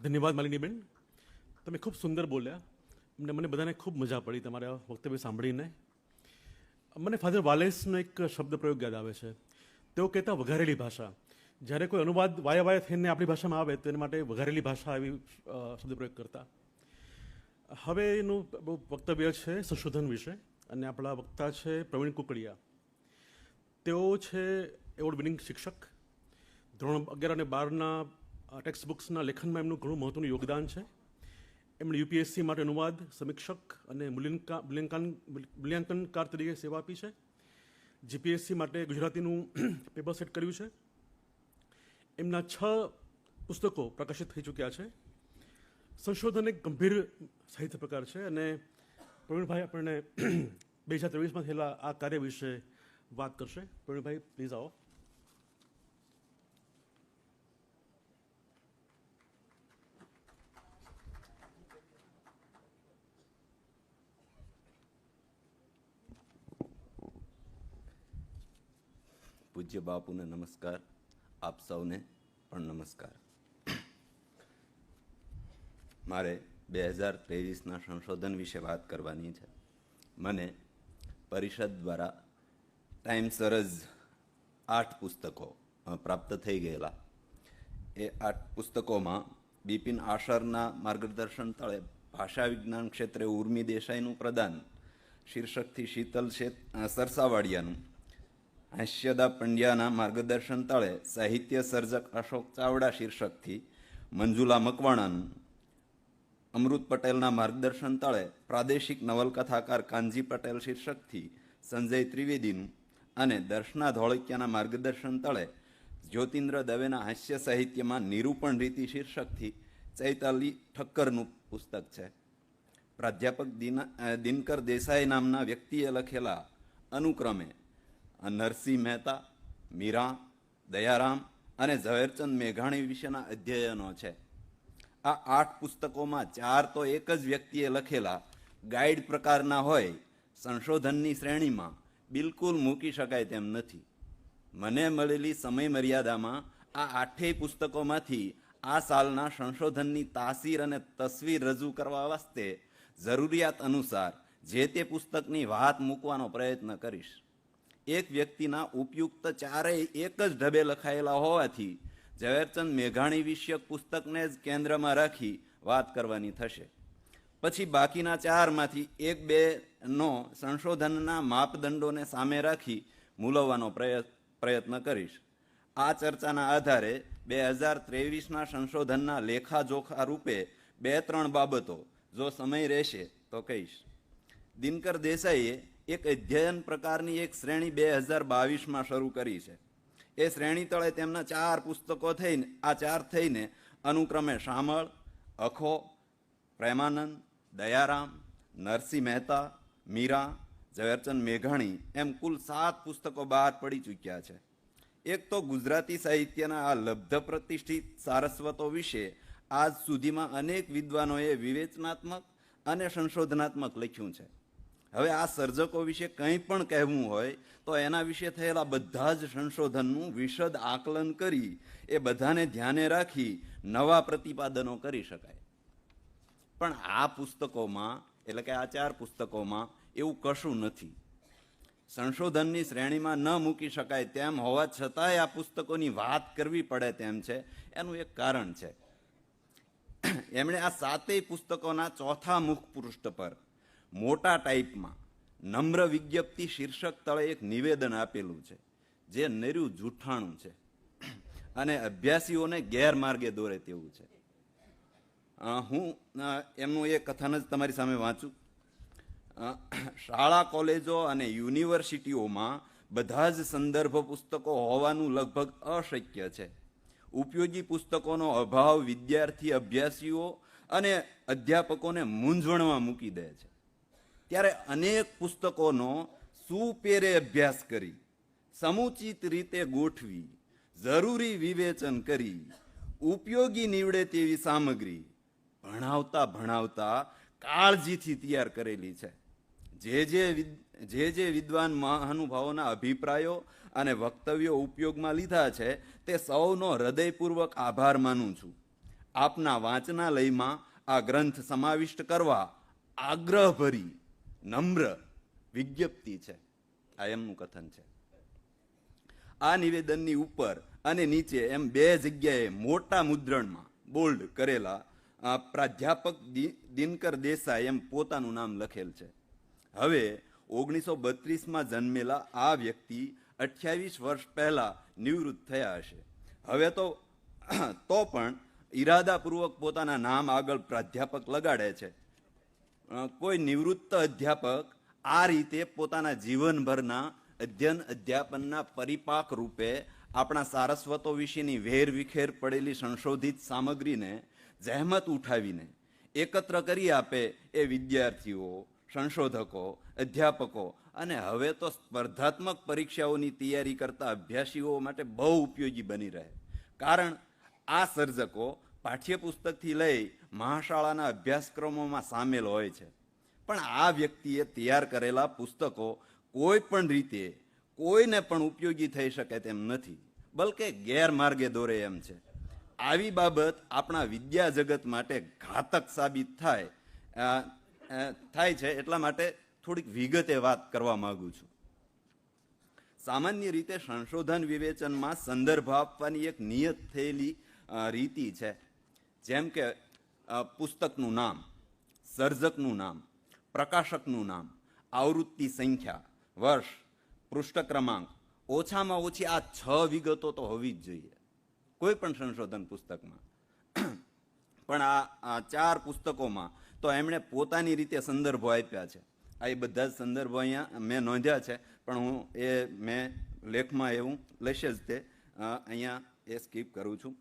ધન્યવાદ માલિનીબેન, તમે ખૂબ સુંદર બોલ્યા. મને બધાને ખૂબ મજા પડી તમારા વક્તવ્ય સાંભળીને. મને ફાધર વાલેસનો એક શબ્દ પ્રયોગ યાદ આવે છે. તેઓ કહેતા વઘારેલી ભાષા. જ્યારે કોઈ અનુવાદ વાયા થઈને આપણી ભાષામાં આવે તો એના માટે વઘારેલી ભાષા એવી શબ્દ પ્રયોગ કરતા. હવે એનું વક્તવ્ય છે સંશોધન વિશે, અને આપણા વક્તા છે પ્રવીણ કુકડિયા. તેઓ છે એવોર્ડ વિનિંગ શિક્ષક. ધોરણ 11 અને 12ના ટેક્સ્ટ બુક્સના લેખનમાં એમનું ઘણું મહત્ત્વનું યોગદાન છે. એમણે યુપીએસસી માટે અનુવાદ, સમીક્ષક અને મૂલ્યાંકનકાર તરીકે સેવા આપી છે. જીપીએસસી માટે ગુજરાતીનું પેપર સેટ કર્યું છે. એમના 6 પુસ્તકો પ્રકાશિત થઈ ચૂક્યા છે. સંશોધન એક ગંભીર સાહિત્ય પ્રકાર છે, અને પ્રવીણભાઈ આપણને 2023માં થયેલા આ કાર્ય વિશે વાત કરશે. પ્રવીણભાઈ પ્લીઝ આવો. પૂજ્ય બાપુને નમસ્કાર, આપ સૌને પણ નમસ્કાર. મારે 2023ના સંશોધન વિશે વાત કરવાની છે. મને પરિષદ દ્વારા ટાઈમસર જ 8 પુસ્તકો પ્રાપ્ત થઈ ગયેલા. એ 8 પુસ્તકોમાં બિપિન આશરના માર્ગદર્શન તળે ભાષા વિજ્ઞાન ક્ષેત્રે ઉર્મી દેસાઈનું પ્રદાન શીર્ષકથી શીતલ સરસાવાડિયાનું, હાસ્યદા પંડ્યાના માર્ગદર્શન તળે સાહિત્ય સર્જક અશોક ચાવડા શીર્ષકથી મંજુલા મકવાણાનું, અમૃત પટેલના માર્ગદર્શન તળે પ્રાદેશિક નવલકથાકાર કાનજી પટેલ શીર્ષકથી સંજય ત્રિવેદીનું, અને દર્શના ધોળકિયાના માર્ગદર્શન તળે જ્યોતિન્દ્ર દવેના હાસ્ય સાહિત્યમાં નિરૂપણ રીતિ શીર્ષકથી ચૈતાલી ઠક્કરનું પુસ્તક છે. પ્રાધ્યાપક દિનકર દેસાઈ નામના વ્યક્તિએ લખેલા અનુક્રમે નરસિંહ મહેતા, મીરા, દયારામ અને ઝવેરચંદ મેઘાણી વિશેના અધ્યયનો છે. આ 8 પુસ્તકોમાં 4 તો એક જ વ્યક્તિએ લખેલા ગાઈડ પ્રકારના હોય, સંશોધનની શ્રેણીમાં બિલકુલ મૂકી શકાય તેમ નથી. મને મળેલી સમય મર્યાદામાં આ 8 પુસ્તકોમાંથી આ સાલના સંશોધનની તાસીર અને તસવીર રજૂ કરવા વાસ્તે જરૂરિયાત અનુસાર જે તે પુસ્તકની વાત મૂકવાનો પ્રયત્ન કરીશ. એક વ્યક્તિના ઉપયુક્ત 4 એક જ ઢબે લખાયેલા હોવાથી ઝવેરચંદ મેઘાણી વિષયક પુસ્તકને જ કેન્દ્રમાં રાખી વાત કરવાની થશે. પછી બાકીના 4માંથી 1-2નો સંશોધનના માપદંડોને સામે રાખી મૂલવવાનો પ્રયત્ન કરીશ. આ ચર્ચાના આધારે 2023ના સંશોધનના લેખાજોખા રૂપે 2-3 બાબતો જો સમય રહેશે તો કહીશ. દિનકર દેસાઈએ એક અધ્યયન પ્રકારની એક શ્રેણી 2022માં શરૂ કરી છે. એ શ્રેણી તળે તેમના 4 પુસ્તકો થઈને આ 4 થઈને અનુક્રમે શામળ, અખો, પ્રેમાનંદ, દયારામ, નરસિંહ મહેતા, મીરા, ઝવેરચંદ મેઘાણી એમ કુલ 7 પુસ્તકો બહાર પડી ચૂક્યા છે. એક તો ગુજરાતી સાહિત્યના આ લબ્ધ પ્રતિષ્ઠિત સારસ્વતો વિશે આજ સુધીમાં અનેક વિદ્વાનોએ વિવેચનાત્મક અને સંશોધનાત્મક લખ્યું છે. હવે આ સર્જકો વિશે કંઈ પણ કહેવું હોય તો એના વિશે થયેલા બધા જ સંશોધનનું વિશદ આકલન કરી એ બધાને ધ્યાને રાખી નવા પ્રતિપાદનો કરી શકાય. પણ આ પુસ્તકોમાં, એટલે કે આ 4 પુસ્તકોમાં એવું કશું નથી. સંશોધનની શ્રેણીમાં ન મૂકી શકાય તેમ હોવા છતાંય આ પુસ્તકોની વાત કરવી પડે તેમ છે. એનું એક કારણ છે. એમણે આ 7 પુસ્તકોના ચોથા મુખપૃષ્ઠ પર મોટા ટાઈપમાં નમ્ર વિજ્ઞપ્તિ શીર્ષક તળે એક નિવેદન આપેલું છે, જે નર્યું જૂઠાણું છે અને અભ્યાસીઓને ગેરમાર્ગે દોરે તેવું છે. હું એમનું એ કથન જ તમારી સામે વાંચું. શાળા, કોલેજો અને યુનિવર્સિટીઓમાં બધા જ સંદર્ભ પુસ્તકો હોવાનું લગભગ અશક્ય છે. ઉપયોગી પુસ્તકોનો અભાવ વિદ્યાર્થી, અભ્યાસીઓ અને અધ્યાપકોને મૂંઝવણમાં મૂકી દે છે. ત્યારે અનેક પુસ્તકોનો સુપેરે અભ્યાસ કરી, સમુચિત રીતે ગોઠવી, જરૂરી વિવેચન કરી, ઉપયોગી નીવડે તેવી સામગ્રી ભણાવતા કાળજીથી તૈયાર કરેલી છે. જે વિદ્વાન મહાનુભાવોના અભિપ્રાયો અને વક્તવ્યો ઉપયોગમાં લીધા છે તે સૌનો હૃદયપૂર્વક આભાર માનું છું. આપના વાંચનાલયમાં આ ગ્રંથ સમાવિષ્ટ કરવા આગ્રહભરી નમ્ર વિજ્ઞપ્તિ છે. આ એમનું કથન છે. આ નિવેદનની ઉપર અને નીચે એમ બે જગ્યાએ મોટા મુદ્રણમાં બોલ્ડ કરેલા પ્રાધ્યાપક દિનકર દેસાઈ એમ પોતાનું નામ લખેલ છે. હવે 1932માં જન્મેલા આ વ્યક્તિ 28 વર્ષ પહેલા નિવૃત્ત થયા હશે. હવે તો પણ ઈરાદાપૂર્વક પોતાના નામ આગળ પ્રાધ્યાપક લગાડે છે. કોઈ નિવૃત્ત અધ્યાપક આ રીતે પોતાના જીવનભરના અધ્યયન અધ્યાપનના પરિપાક રૂપે આપણા સારસ્વતો વિશેની વેરવિખેર પડેલી સંશોધિત સામગ્રીને જહેમત ઉઠાવીને એકત્ર કરી આપે એ વિદ્યાર્થીઓ, સંશોધકો, અધ્યાપકો અને હવે તો સ્પર્ધાત્મક પરીક્ષાઓની તૈયારી કરતા અભ્યાસીઓ માટે બહુ ઉપયોગી બની રહે. કારણ આ સર્જકો પાઠ્યપુસ્તકથી લઈ મહાશાળાના અભ્યાસક્રમોમાં સામેલ હોય છે. પણ આ વ્યક્તિએ તૈયાર કરેલા પુસ્તકો કોઈ પણ રીતે કોઈને પણ ઉપયોગી થઈ શકે તેમ નથી, બલકે ગેરમાર્ગે દોરે એમ છે. આવી બાબત આપણા વિદ્યા જગત માટે ઘાતક સાબિત થાય છે. એટલા માટે થોડીક વિગતે વાત કરવા માંગુ છું. સામાન્ય રીતે સંશોધન વિવેચનમાં સંદર્ભ આપવાની એક નિયત થયેલી રીતિ છે. જેમ કે પુસ્તકનું નામ, સર્જકનું નામ, પ્રકાશકનું નામ, આવૃત્તિ સંખ્યા, વર્ષ, પૃષ્ઠ ક્રમાંક, ઓછામાં ઓછી આ 6 વિગતો તો હોવી જ જોઈએ કોઈ પણ સંશોધન પુસ્તકમાં. પણ આ 4 પુસ્તકોમાં તો એમણે પોતાની રીતે સંદર્ભો આપ્યા છે. આ એ બધા જ સંદર્ભો અહીંયા મેં નોંધ્યા છે, પણ મેં લેખમાં એવું લઈશ જ તે અહીંયા એ સ્કીપ કરું છું.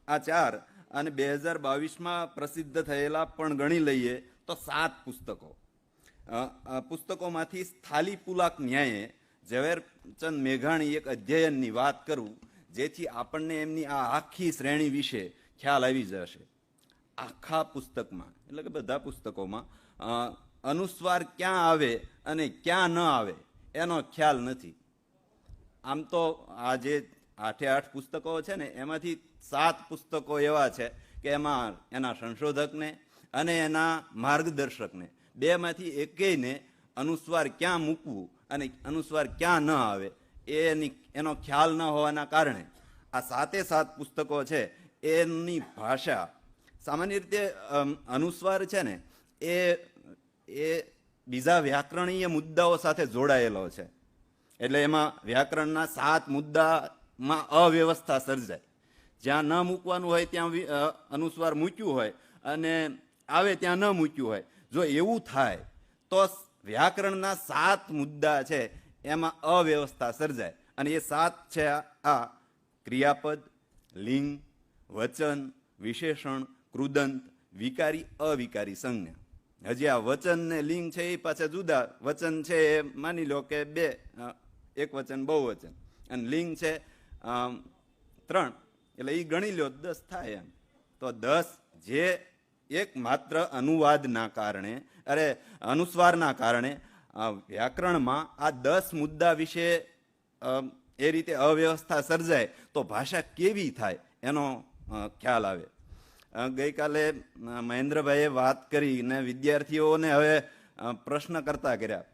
આ ચાર અને 2022માં પ્રસિદ્ધ થયેલા પણ ગણી લઈએ તો 7 પુસ્તકો. પુસ્તકોમાંથી સ્થાલી પુલાક ન્યાયે ઝવેરચંદ મેઘાણી એક અધ્યયનની વાત કરું, જેથી આપણને એમની આ આખી શ્રેણી વિશે ખ્યાલ આવી જશે. આખા પુસ્તકમાં એટલે કે બધા પુસ્તકોમાં અનુસ્વાર ક્યાં આવે અને ક્યાં ન આવે એનો ખ્યાલ નથી. આમ તો આ જે 8 પુસ્તકો છે ને એમાંથી 7 પુસ્તકો એવા છે કે એમાં એના સંશોધકને અને એના માર્ગદર્શકને બેમાંથી એકેયને અનુસ્વાર ક્યાં મૂકવું અને અનુસ્વાર ક્યાં ન આવે એનો ખ્યાલ ન હોવાના કારણે આ 7 પુસ્તકો છે એની ભાષા સામાન્ય રીતે અનુસ્વાર છે ને એ બીજા વ્યાકરણીય મુદ્દાઓ સાથે જોડાયેલો છે. એટલે એમાં વ્યાકરણના 7 મુદ્દામાં અવ્યવસ્થા સર્જાય. જ્યાં ન મૂકવાનું હોય ત્યાં અનુસ્વાર મૂક્યું હોય અને આવે ત્યાં ન મૂક્યું હોય. જો એવું થાય તો વ્યાકરણના 7 મુદ્દા છે એમાં અવ્યવસ્થા સર્જાય. અને એ 7 છે આ ક્રિયાપદ, લિંગ, વચન, વિશેષણ, કૃદંત, વિકારી, અવિકારી સંજ્ઞા. હજી આ વચન ને લિંગ છે એ પાછા જુદા. વચન છે એ માની લો કે 2, એક વચન બહુવચન, અને લિંગ છે 3, એટલે એ ગણી લો 10 થાય એમ. તો 10 જે એક માત્ર અનુવાદના કારણે અનુસ્વારના કારણે વ્યાકરણમાં આ 10 મુદ્દા વિશે એ રીતે અવ્યવસ્થા સર્જાય તો ભાષા કેવી થાય એનો ખ્યાલ આવે. ગઈકાલે મહેન્દ્રભાઈએ વાત કરીને વિદ્યાર્થીઓને હવે પ્રશ્ન કરતા કર્યા.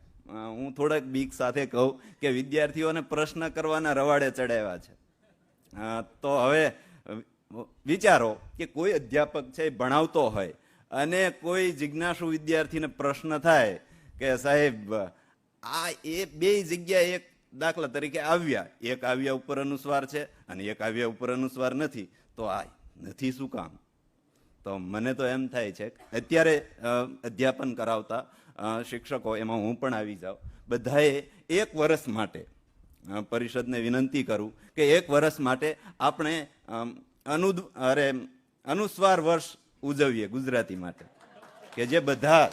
હું થોડાક બીક સાથે કહું કે વિદ્યાર્થીઓને પ્રશ્ન કરવાના રવાડે ચડાવ્યા છે. તો હવે વિચારો કે કોઈ અધ્યાપક છે ભણાવતો હોય અને કોઈ જિજ્ઞાસુ વિદ્યાર્થીને પ્રશ્ન થાય કે સાહેબ આ એ 2 જગ્યાએ એક દાખલા તરીકે આવ્યા, એક આવ્યા ઉપર અનુસ્વાર છે અને એક આવ્યા ઉપર અનુસ્વાર નથી, તો આ નથી શું કામ? તો મને તો એમ થાય છે અત્યારે અધ્યાપન કરાવતા શિક્ષકો, એમાં હું પણ આવી જાઉં, બધાએ 1 વર્ષ માટે પરિષદને વિનંતી કરું કે 1 વર્ષ માટે આપણે અનુસ્વાર વર્ષ ઉજવીએ ગુજરાતી માટે, કે જે બધા,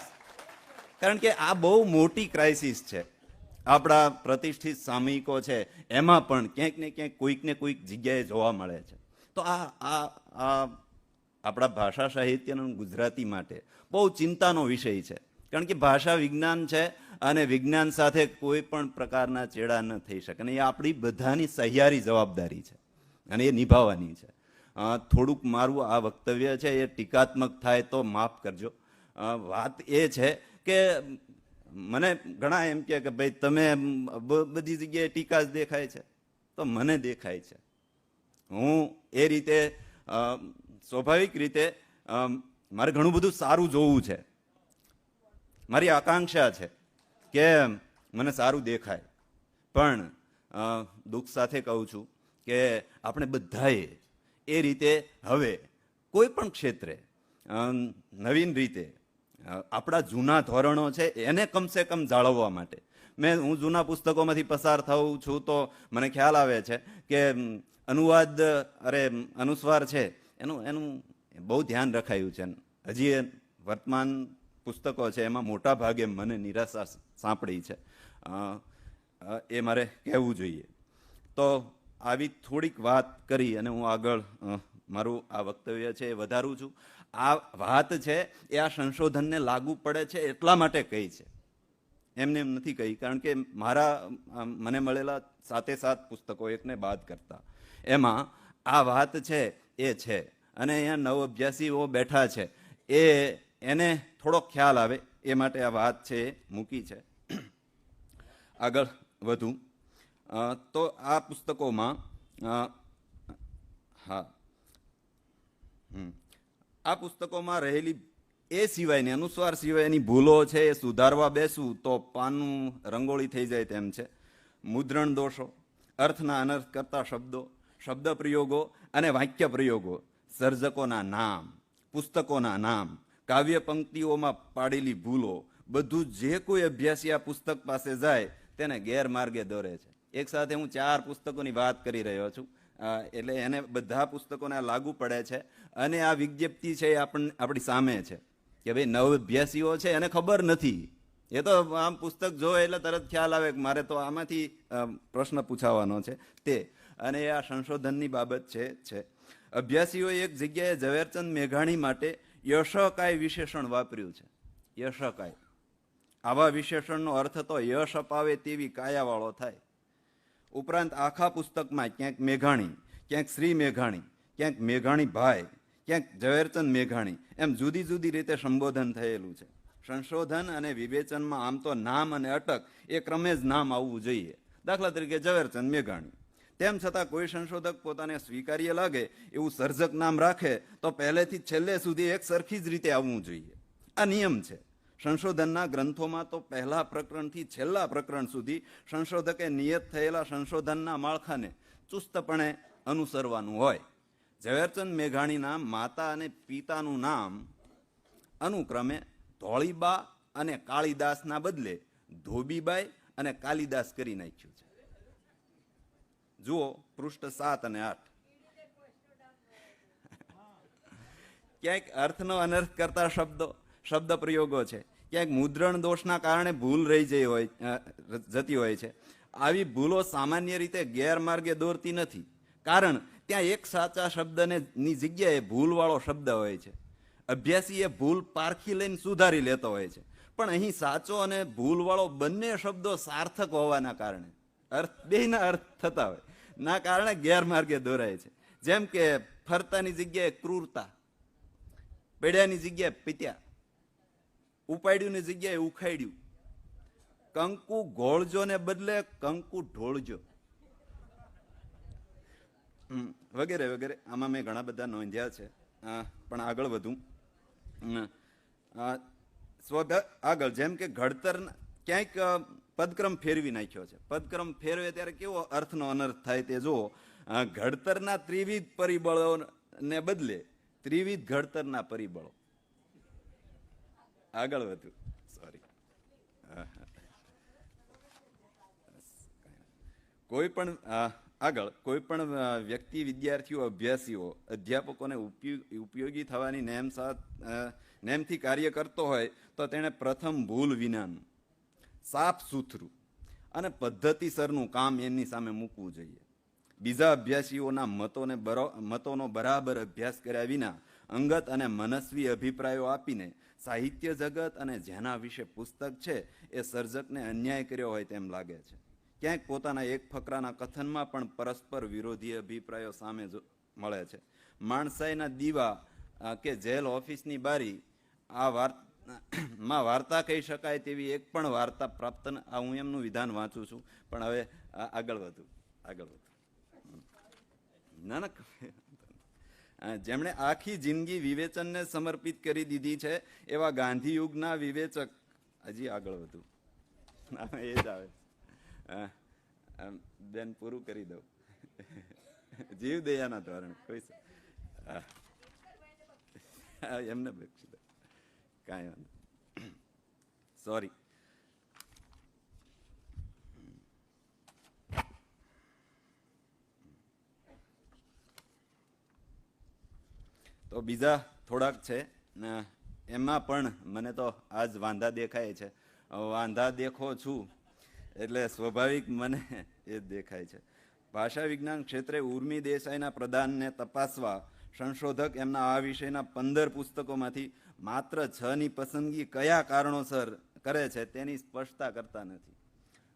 કારણ કે આ બહુ મોટી ક્રાઇસિસ છે. આપણા પ્રતિષ્ઠિત સામયિકો છે એમાં પણ ક્યાંક ને ક્યાંક કોઈક ને કોઈક જગ્યાએ જોવા મળે છે. તો આ આપણા ભાષા સાહિત્યનું ગુજરાતી માટે બહુ ચિંતાનો વિષય છે. કારણ કે ભાષા વિજ્ઞાન છે અને વિજ્ઞાન સાથે કોઈ પણ પ્રકારના ચેડા ન થઈ શકે, અને એ આપણી બધાની સહિયારી જવાબદારી છે અને એ નિભાવવાની છે. થોડુંક મારું આ વક્તવ્ય છે એ ટીકાત્મક થાય તો માફ કરજો. વાત એ છે કે મને ઘણા એમ કે ભાઈ તમે બધી જગ્યાએ ટીકા જ દેખાય છે, તો મને દેખાય છે. હું એ રીતે સ્વાભાવિક રીતે મારે ઘણું બધું સારું જોવું છે. મારી આકાંક્ષા છે કે મને સારું દેખાય, પણ દુઃખ સાથે કહું છું કે આપણે બધાએ એ રીતે હવે કોઈ પણ ક્ષેત્રે નવીન રીતે આપણા જૂના ધોરણો છે એને કમસે કમ જાળવવા માટે હું જૂના પુસ્તકોમાંથી પસાર થાઉં છું તો મને ખ્યાલ આવે છે કે અનુસ્વાર છે એનું બહુ ધ્યાન રખાયું છે. હજી વર્તમાન પુસ્તકો છે એમાં મોટા ભાગે મને નિરાશા સાંપડી છે, એ મારે કહેવું જોઈએ. તો આવી થોડીક વાત કરી અને હું આગળ મારું આ વક્તવ્ય છે એ વધારું છું. આ વાત છે એ આ સંશોધનને લાગુ પડે છે એટલા માટે કહી છે, એમને એમ નથી કહી. કારણ કે મને મળેલા 7 પુસ્તકો એકને બાદ કરતા એમાં આ વાત છે એ છે, અને અહીંયા નવ અભ્યાસીઓ બેઠા છે એને થોડોક ખ્યાલ આવે એ માટે આ વાત છે એ મૂકી છે. આગળ વધુ તો આ પુસ્તકોમાં આ પુસ્તકોમાં રહેલી એ સિવાયની અનુસ્વાર સિવાયની ભૂલો છે એ સુધારવા બેસવું તો પાનું રંગોળી થઈ જાય તેમ છે. મુદ્રણ દોષો, અર્થના અનર્થ કરતા શબ્દો, શબ્દ પ્રયોગો અને વાક્ય પ્રયોગો, સર્જકોના નામ, પુસ્તકોના નામ, કાવ્ય પંક્તિઓમાં પાડેલી ભૂલો, બધું જે કોઈ અભ્યાસી આ પુસ્તક પાસે જાય તેને ગેરમાર્ગે દોરે છે. એક સાથે હું 4 પુસ્તકોની વાત કરી રહ્યો છું, એટલે એને બધા પુસ્તકોને લાગુ પડે છે. અને આ વિજ્ઞપ્તિ છે એ આપણી સામે છે કે ભાઈ નવ અભ્યાસીઓ છે એને ખબર નથી, એ તો આમ પુસ્તક જોવે એટલે તરત ખ્યાલ આવે કે મારે તો આમાંથી પ્રશ્ન પૂછાવાનો છે તે. અને આ સંશોધનની બાબત છે. અભ્યાસીઓએ એક જગ્યાએ ઝવેરચંદ મેઘાણી માટે યશકાય વિશેષણ વાપર્યું છે. યશકાય, આવા વિશેષણનો અર્થ તો યશ અપાવે તેવી કાયાવાળો થાય. ઉપરાંત આખા પુસ્તકમાં ક્યાંક મેઘાણી, ક્યાંક શ્રી મેઘાણી, ક્યાંક મેઘાણી ભાઈ, ક્યાંક ઝવેરચંદ મેઘાણી એમ જુદી જુદી રીતે સંબોધન થયેલું છે. સંશોધન અને વિવેચનમાં આમ તો નામ અને અટક એ ક્રમે જ નામ આવવું જોઈએ. દાખલા તરીકે ઝવેરચંદ મેઘાણી. તેમ છતાં કોઈ સંશોધક પોતાને સ્વીકાર્ય લાગે એવું સર્જક નામ રાખે તો પહેલેથી છેલ્લે સુધી એક સરખી જ રીતે આવવું જોઈએ. આ નિયમ છે. સંશોધનના ગ્રંથોમાં તો પહેલા પ્રકરણથી છેલ્લા પ્રકરણ સુધી સંશોધકે નિયત થયેલા સંશોધનના માળખાને ચુસ્તપણે અનુસરવાનું હોય. ઝવેરચંદ મેઘાણીના માતા અને પિતાનું નામ અનુક્રમે ધોળીબા અને કાળીદાસના બદલે ધોબીબાઈ અને કાલિદાસ કરી નાખ્યું છે. જુઓ પૃષ્ઠ 7 અને 8. ક્યાંક અર્થનો અનર્થ કરતા શબ્દ પ્રયોગો છે, ક્યાંક મુદ્રણ દોષના કારણે ભૂલ રહી જતી હોય છે. આવી ભૂલો સામાન્ય રીતે ગેરમાર્ગે દોરતી નથી, કારણ ત્યાં એક સાચા શબ્દની જગ્યાએ ભૂલવાળો શબ્દ હોય છે. અભ્યાસી એ ભૂલ પારખી લઈને સુધારી લેતો હોય છે, પણ અહીં સાચો અને ભૂલવાળો બંને શબ્દો સાર્થક હોવાના કારણે બેયના અર્થ થતા હોય ના કારણે ગેરમાર્ગે દોરાય છે. જેમ કે ફરતાની જગ્યાએ ક્રૂરતા, પડ્યાની જગ્યાએ પિત્યા, ઉપાડ્યુંની જગ્યાએ ઉખાડ્યું, કંકુ ઘોળજો ને બદલે કંકુ ઢોળજો, વગેરે વગેરે. આમાં મેં ઘણા બધા નોંધ્યા છે, પણ આગળ વધું. આગળ જેમ કે ઘડતર ક્યાંક પદક્રમ ફેરવી નાખ્યો છે. પદક્રમ ફેરવે ત્યારે કેવો અર્થનો અનર્થ થાય તે જુઓ. ઘડતરના ત્રિવિધ પરિબળોને બદલે ત્રિવિધ ઘડતરના પરિબળો. આગળ વધુ, સોરી. કોઈ પણ વ્યક્તિ, વિદ્યાર્થીઓ, અભ્યાસીઓ, અધ્યાપકોને ઉપયોગી થવાની નેમથી કાર્ય કરતો હોય તો તેણે પ્રથમ ભૂલ વિનાનું, સાફ સુથરું અને પદ્ધતિસરનું કામ એની સામે મૂકવું જોઈએ. બીજા અભ્યાસીઓના મતોનો બરાબર અભ્યાસ કર્યા વિના અંગત અને મનસ્વી અભિપ્રાયો આપીને સાહિત્ય જગત અને જેના વિશે પુસ્તક છે એ સર્જકને અન્યાય કર્યો હોય તેમ લાગે છે. ક્યાંક પોતાના એક ફકરાના કથનમાં પણ પરસ્પર વિરોધી અભિપ્રાયો સામે મળે છે. માણસાઈના દીવા કે જેલ ઓફિસની બારી માં વાર્તા કહી શકાય તેવી એક પણ વાર્તા પ્રાપ્ત હું એમનું વિધાન વાંચું છું, પણ હવે આગળ વધુ. ના જેમણે આખી જિંદગી વિવેચનને સમર્પિત કરી દીધી છે એવા ગાંધી યુગના વિવેચક, હજી આગળ વધુ એ જ આવે બેન, પૂરું કરી દઉં. જીવ દયાના ધોરણ કોઈ એમને બક્ષી દો, કાંઈ વાંધો, સોરી. તો બીજા થોડાક છે, એમાં પણ મને તો આજ વાંધા દેખાય છે. વાંધા દેખો છું એટલે સ્વાભાવિક મને એ જ દેખાય છે. ભાષા વિજ્ઞાન ક્ષેત્રે ઉર્મી દેસાઈના પ્રદાનને તપાસવા સંશોધક એમના આ વિષયના 15 પુસ્તકોમાંથી માત્ર 6ની પસંદગી કયા કારણોસર કરે છે તેની સ્પષ્ટતા કરતા નથી.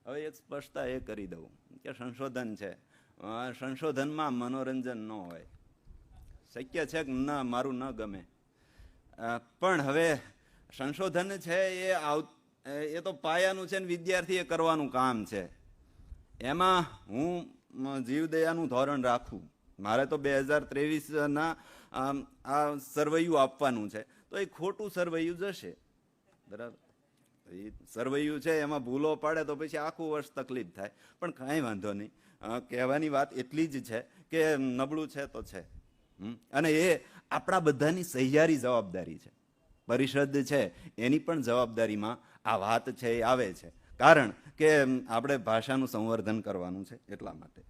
હવે એક સ્પષ્ટતા એ કરી દઉં કે સંશોધન છે, સંશોધનમાં મનોરંજન ન હોય. શક્ય છે કે મારું ન ગમે, પણ હવે સંશોધન છે એ તો પાયાનું છે ને વિદ્યાર્થીએ કરવાનું કામ છે. એમાં હું જીવદયાનું ધોરણ રાખું, મારે તો 2023ના આ સર્વૈયું આપવાનું છે, તો એ ખોટું સર્વૈયું જશે. બરાબર, એ સર્વૈયું છે એમાં ભૂલો પાડે તો પછી આખું વર્ષ તકલીફ થાય. પણ કાંઈ વાંધો નહીં, કહેવાની વાત એટલી જ છે કે નબળું છે તો છે, અને એ આપણા બધાની સહિયારી જવાબદારી છે. પરિષદ છે એની પણ જવાબદારીમાં આ વાત છે એ આવે છે, કારણ કે આપણે ભાષાનું સંવર્ધન કરવાનું છે એટલા માટે.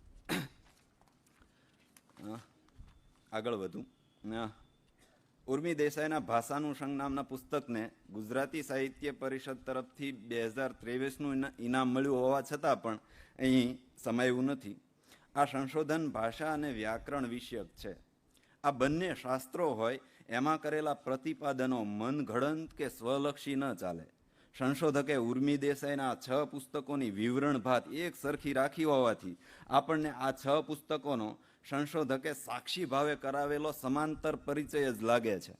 આગળ વધુ. ઉર્મી દેસાઈના ભાષાનું સંગ નામના પુસ્તકને ગુજરાતી સાહિત્ય પરિષદ તરફથી 2023નું ઇનામ મળ્યું હોવા છતાં પણ અહીં સમાયું નથી. આ સંશોધન ભાષા અને વ્યાકરણ વિષયક છે. આ બંને શાસ્ત્રો હોય એમાં કરેલા પ્રતિપાદનો મનઘડંત કે સ્વલક્ષી ન ચાલે. સંશોધકે ઉર્મી દેસાઈના 6 પુસ્તકોની વિવરણ ભાત એક સરખી રાખી હોવાથી આપણને આ 6 પુસ્તકોનો સંશોધકે સાક્ષી ભાવે કરાવેલો સમાંતર પરિચય જ લાગે છે.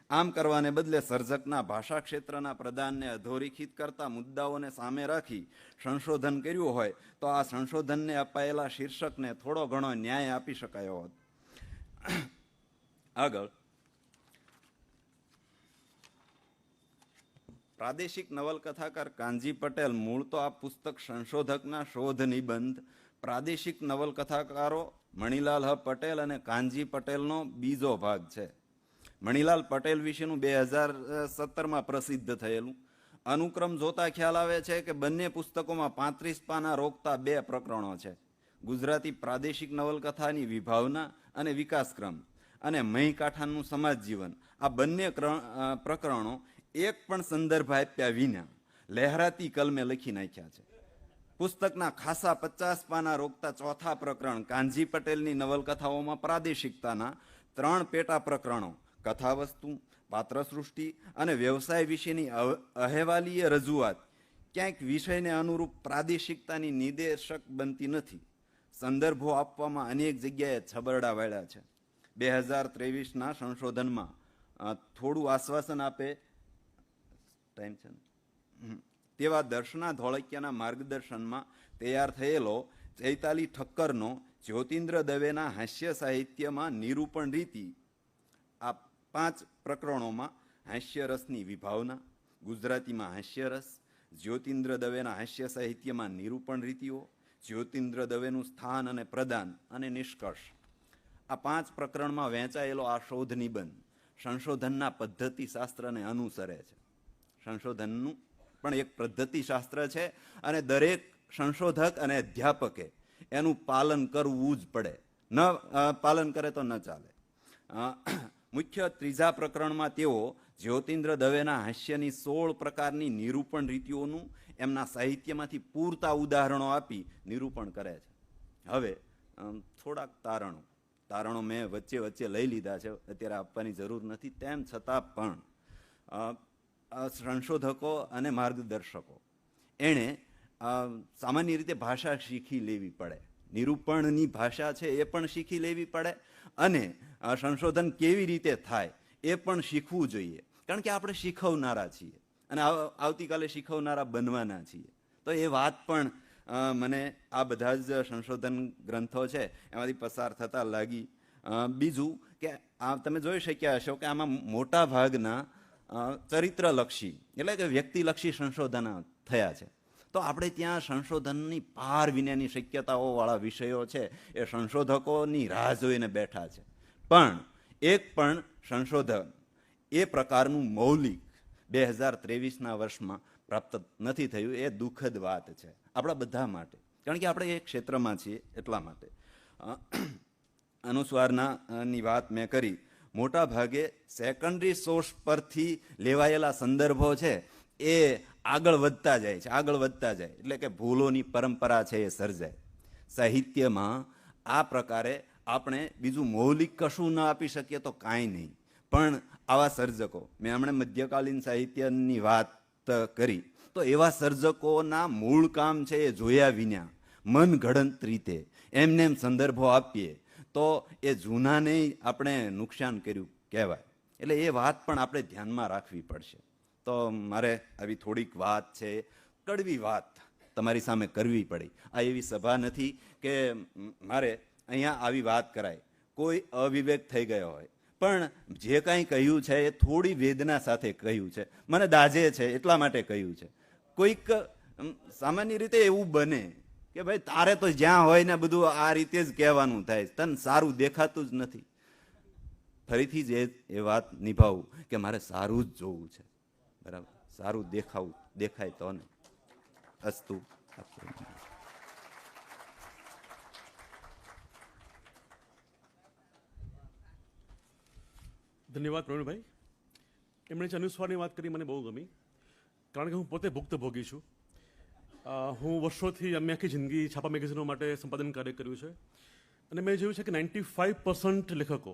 આમ કરવાને બદલે સર્જકના ભાષા ક્ષેત્રના પ્રદાનને અધોરેખિત કરતા મુદ્દાઓને સામે રાખી સંશોધન કર્યું હોય તો આ સંશોધનને અપાયેલા શીર્ષકને થોડો ઘણો ન્યાય આપી શકાયો હોત. આગળ, પ્રાદેશિક નવલકથાકાર કાનજી પટેલ, મૂળ તો આ પુસ્તક સંશોધકના શોધ નિબંધ પ્રાદેશિક નવલકથાકારો મણિલાલ હ પટેલ અને કાનજી પટેલનો બીજો ભાગ છે. મણિલાલ પટેલ વિશેનું 2017માં પ્રસિદ્ધ થયેલું. અનુક્રમ જોતા ખ્યાલ આવે છે કે બંને પુસ્તકોમાં 35 પાના રોકતા 2 પ્રકરણો છે. ગુજરાતી પ્રાદેશિક નવલકથાની વિભાવના અને વિકાસક્રમ અને મહીકાઠાનું સમાજ જીવન, આ બંને પ્રકરણો એક પણ સંદર્ભ આપ્યા વિના લહેરાતી કલમે લખી નાખ્યા છે. પુસ્તકના ખાસા 50 પાના રોકતા ચોથા પ્રકરણ કાનજી પટેલની નવલકથાઓમાં પ્રાદેશિકતાના 3 પેટા પ્રકરણો કથાવસ્તુ, પાત્રસૃષ્ટિ અને વ્યવસાય વિશેની અહેવાલીય રજૂઆત ક્યાંક વિષયને અનુરૂપ પ્રાદેશિકતાની નિર્દેશક બનતી નથી. સંદર્ભો આપવામાં અનેક જગ્યાએ છબરડા વાળ્યા છે. 2023ના સંશોધનમાં થોડું આશ્વાસન આપે ટાઈમ છે તેવા દર્શના ધોળકિયાના માર્ગદર્શનમાં તૈયાર થયેલો ચૈતાલી ઠક્કરનો જ્યોતિન્દ્ર દવેના હાસ્ય સાહિત્યમાં નિરૂપણ રીતિ, આ 5 પ્રકરણોમાં હાસ્યરસની વિભાવના, ગુજરાતીમાં હાસ્યરસ, જ્યોતિન્દ્ર દવેના હાસ્ય સાહિત્યમાં નિરૂપણ રીતિઓ, જ્યોતિન્દ્ર દવેનું સ્થાન અને પ્રદાન અને નિષ્કર્ષ, આ 5 પ્રકરણમાં વહેંચાયેલો આ શોધ નિબંધ સંશોધનના પદ્ધતિશાસ્ત્રને અનુસરે છે. સંશોધનનું પણ એક પદ્ધતિશાસ્ત્ર છે અને દરેક સંશોધક અને અધ્યાપકે એનું પાલન કરવું જ પડે. ન પાલન કરે તો ન ચાલે. મુખ્ય 3જા પ્રકરણમાં તેઓ જ્યોતિન્દ્ર દવેના હાસ્યની 16 પ્રકારની નિરૂપણ રીતિઓનું એમના સાહિત્યમાંથી પૂરતા ઉદાહરણો આપી નિરૂપણ કરે છે. હવે થોડાક તારણો મેં વચ્ચે લઈ લીધા છે, અત્યારે આપવાની જરૂર નથી. તેમ છતાં પણ સંશોધકો અને માર્ગદર્શકો એણે સામાન્ય રીતે ભાષા શીખી લેવી પડે. નિરૂપણની ભાષા છે એ પણ શીખી લેવી પડે અને સંશોધન કેવી રીતે થાય એ પણ શીખવું જોઈએ, કારણ કે આપણે શીખવનારા છીએ અને આવતીકાલે શીખવનારા બનવાના છીએ. તો એ વાત પણ મને આ બધા જ સંશોધન ગ્રંથો છે એમાંથી પસાર થતા લાગી. બીજું કે તમે જોઈ શક્યા હશો કે આમાં મોટા ભાગના ચરિત્રલક્ષી એટલે કે વ્યક્તિલક્ષી સંશોધન થયા છે. તો આપણે ત્યાં સંશોધનની પાર વિનાની શક્યતાઓવાળા વિષયો છે એ સંશોધકોની રાહ જોઈને બેઠા છે, પણ એક પણ સંશોધન એ પ્રકારનું મૌલિક 2023ના વર્ષમાં પ્રાપ્ત નથી થયું. એ દુઃખદ વાત છે આપણા બધા માટે, કારણ કે આપણે એ ક્ષેત્રમાં છીએ એટલા માટે. અનુસ્વારની વાત મેં કરી, મોટા ભાગે સેકન્ડરી સોર્સ પરથી લેવાયેલા સંદર્ભો છે એ આગળ વધતા જાય છે, આગળ વધતા જાય એટલે કે ભૂલોની પરંપરા છે એ સર્જાય. સાહિત્યમાં આ પ્રકારે આપણે બીજું મૌલિક કશું ન આપી શકીએ તો કાંઈ નહીં, પણ આવા સર્જકો, મેં હમણાં મધ્યકાલીન સાહિત્યની વાત કરી, તો એવા સર્જકોના મૂળ કામ છે એ જોયા વિના મનગઢંત રીતે એમને એમ સંદર્ભો આપીએ તો એ જૂનાને આપણે નુકસાન કર્યું કહેવાય. એટલે એ વાત પણ આપણે ધ્યાનમાં રાખવી પડશે. તો મારે આવી થોડીક વાત છે, કડવી વાત તમારી સામે કરવી પડી. આ એવી સભા નથી કે મારે અહીંયા આવી વાત કરાય, કોઈ અવિવેક થઈ ગયો હોય, પણ જે કાંઈ કહ્યું છે એ થોડી વેદના સાથે કહ્યું છે, મને દાજે છે એટલા માટે કહ્યું છે. કોઈક સામાન્ય રીતે એવું બને કે ભાઈ તારે તો જ્યાં હોય ને બધું આ રીતે જ કહેવાનું થાય, તને સારું દેખાતું જ નથી. ફરીથી જ એ વાત નિભાવું કે મારે સારું જ જોવું છે, બરાબર, સારું દેખાય તો ને. અસ્તુ. ધન્યવાદ પ્રવીણભાઈ. એમણે જે અનુસ્વારની વાત કરી મને બહુ ગમી, કારણ કે હું પોતે ભુક્તભોગી છું. હું વર્ષોથી અમે આખી જિંદગી છાપા મેગેઝિનો માટે સંપાદન કાર્ય કર્યું છે અને મેં જોયું છે કે 95% લેખકો